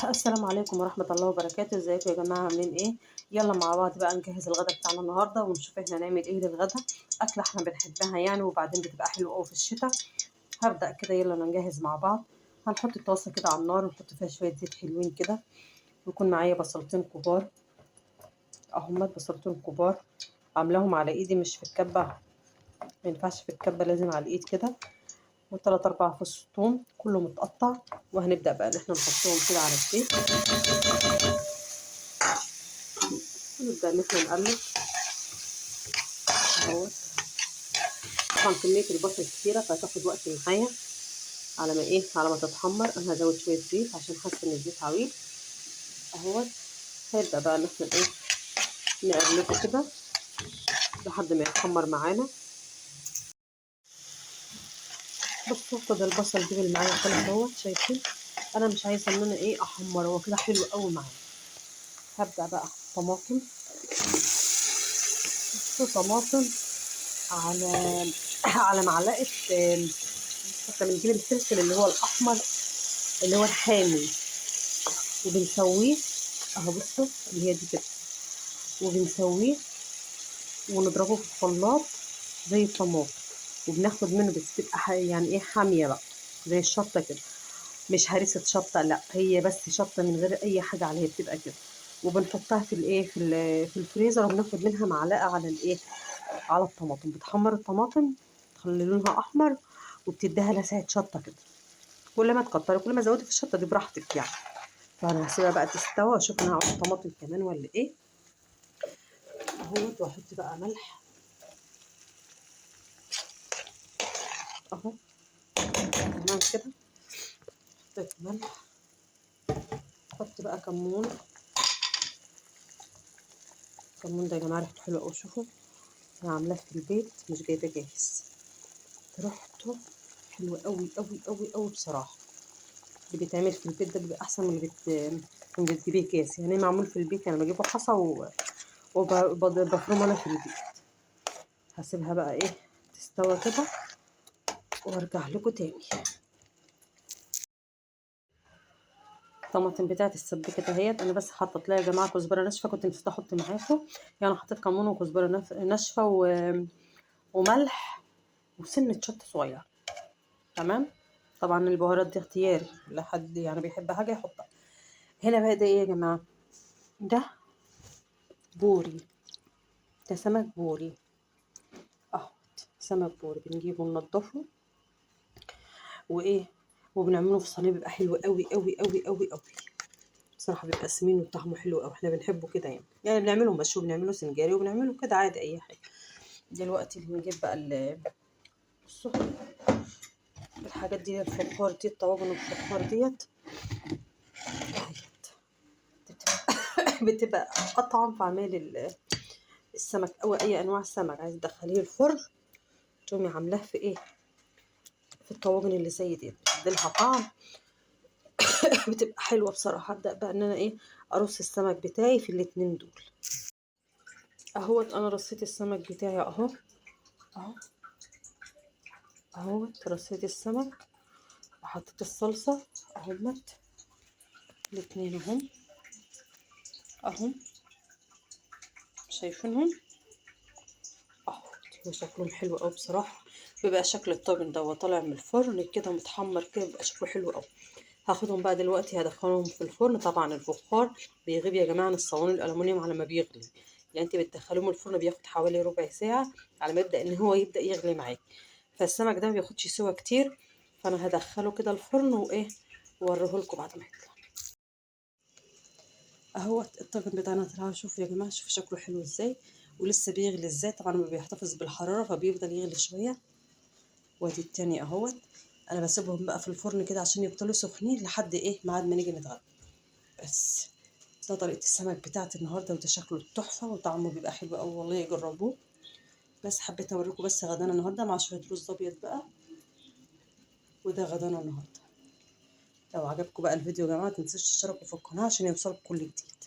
السلام عليكم ورحمة الله وبركاته. ازيكم يا جماعة، عاملين ايه؟ يلا مع بعض بقى نجهز الغدا بتاعنا النهاردة ونشوف احنا هنعمل ايه للغدا. أكلة احنا بنحبها يعني، وبعدين بتبقى حلوة أوي في الشتاء. هبدأ كده، يلا نجهز مع بعض. هنحط الطاسة كده على النار ونحط فيها شوية زيت حلوين كده، ويكون معايا بصلتين كبار اهمت، بصلتين كبار عاملاهم على ايدي مش في الكبة، مينفعش في الكبة، لازم على الايد كده. وتلات أربع فصوص توم كله متقطع، وهنبدأ بقى إن احنا نحطهم كده على الزيت، ونبدأ إن احنا نقلب اهوت. طبعا كمية البصل كتيرة فهتاخد وقت معايا على ما تتحمر. أنا هزود شوية زيت عشان حاسة إن الزيت عويل اهوت. هيبدأ بقى إن احنا نقلبه كده لحد ما يتحمر معانا. بصوا كده البصل دبل معايا خالص اهوت، شايفين؟ أنا مش عايزة إن أنا أحمر، هو كده حلو أوي معايا. هبدأ بقى طماطم، طماطم على معلقة. احنا بنجيب الفلفل اللي هو الأحمر اللي هو الحامي، وبنسويه اهو، بصوا اللي هي دي كده، وبنسويه ونضربه في الخلاط زي الطماطم، وبناخد منه بس تبقى يعني حامية بقى زي الشطة كده، مش هريسة شطة، لا هي بس شطة من غير أي حاجة عليها، بتبقى كده. وبنحطها في الفريزر، وبناخد منها معلقة على الطماطم. بتحمر الطماطم تخلي لونها أحمر، وبتديها لسعة شطة كده. كل ما تكتري كل ما زودي في الشطة دي براحتك يعني. فأنا هسيبها بقى تستوى وأشوف أنا هحط طماطم كمان ولا إيه اهوت. وأحط بقى ملح أهو تمام كده. حطيت ملح، أحط بقى كمون. الكمون ده يا جماعة ريحته حلوة أوي، شوفوا أنا عاملاه في البيت مش جايباه جاهز، ريحته حلوة أوي أوي أوي أوي بصراحة. اللي بيتعمل في البيت ده بيبقى أحسن من اللي بتجيبيه كاس، يعني معمول في البيت يعني بجيبه حصى وبفرمه أنا في البيت. هسيبها بقى تستوى كده وارجع لكم تاني. الطماطم بتاعتي السبكه اهيت، انا بس حطيت لها يا جماعه كزبره ناشفه، كنت نسيت احط معاكم، يعني حطيت كمون وكزبره ناشفه وملح وسنه شطه صغيره. تمام. طبعا البهارات دي اختياري، لحد يعني بيحب حاجه يحطها. هنا بقى ده ايه يا جماعه؟ ده بوري، ده سمك بوري اهو. سمك بوري بنجيبه ننضفه وبنعمله في صينيه، بيبقى حلو قوي قوي قوي قوي قوي بصراحه، بيبقى سمين وطعمه حلو قوي، احنا بنحبه كده يعني بنعمله مشوي، بنعمله سنجاري، وبنعمله كده عادي اي حاجه. دلوقتي بنجيب بقى بصوا الحاجات دي، الفخار دي، الطواجن الفخار ديت بتبقى اطعم في اعمال السمك او اي انواع السمك. عايز تدخليه الفرن تقومي عاملاه في الطواجن اللي زي دي، بتديلها طعم بتبقى حلوه بصراحه. ابدا بقى ان انا ارص السمك بتاعي في الاتنين دول اهوت. انا رصيت السمك بتاعي اهو اهوت، رصيت السمك وحطيت الصلصه اهمت الاتنين اهم شايفينهم اهو. شكلهم حلو قوي بصراحه، بيبقى شكل الطاجن ده طالع من الفرن كده متحمر كده، بيبقى شكله حلو قوي. هاخدهم بقى دلوقتي هدخلهم في الفرن. طبعا الفخار بيغيب يا جماعه عن الصواني الالومنيوم على ما بيغلي، يعني انت بتدخليهم الفرن بياخد حوالي ربع ساعه على ما يبدا ان هو يبدا يغلي معاك. فالسمك ده ما بياخدش سوا كتير، فانا هدخله كده الفرن واوريه لكم بعد ما يطلع اهوت. الطاجن بتاعنا طلع، شوفوا يا جماعه، شوفوا شكله حلو ازاي ولسه بيغلي ازاي. طبعا ما بيحتفظ بالحراره فبيفضل يغلي شويه. وادي التاني اهوت. انا بسيبهم بقى في الفرن كده عشان يفضلوا سخنين لحد ميعاد ما نيجي نتغدى. بس ده طريقه السمك بتاعتي النهارده، وده شكله تحفه وطعمه بيبقى حلو قوي والله، جربوه. بس حبيت اوريكم بس غدانا النهارده مع شويه رز ابيض بقى، وده غدانا النهارده. لو عجبكم بقى الفيديو يا جماعه متنسوش تشتركوا في القناه عشان يوصلكم كل جديد.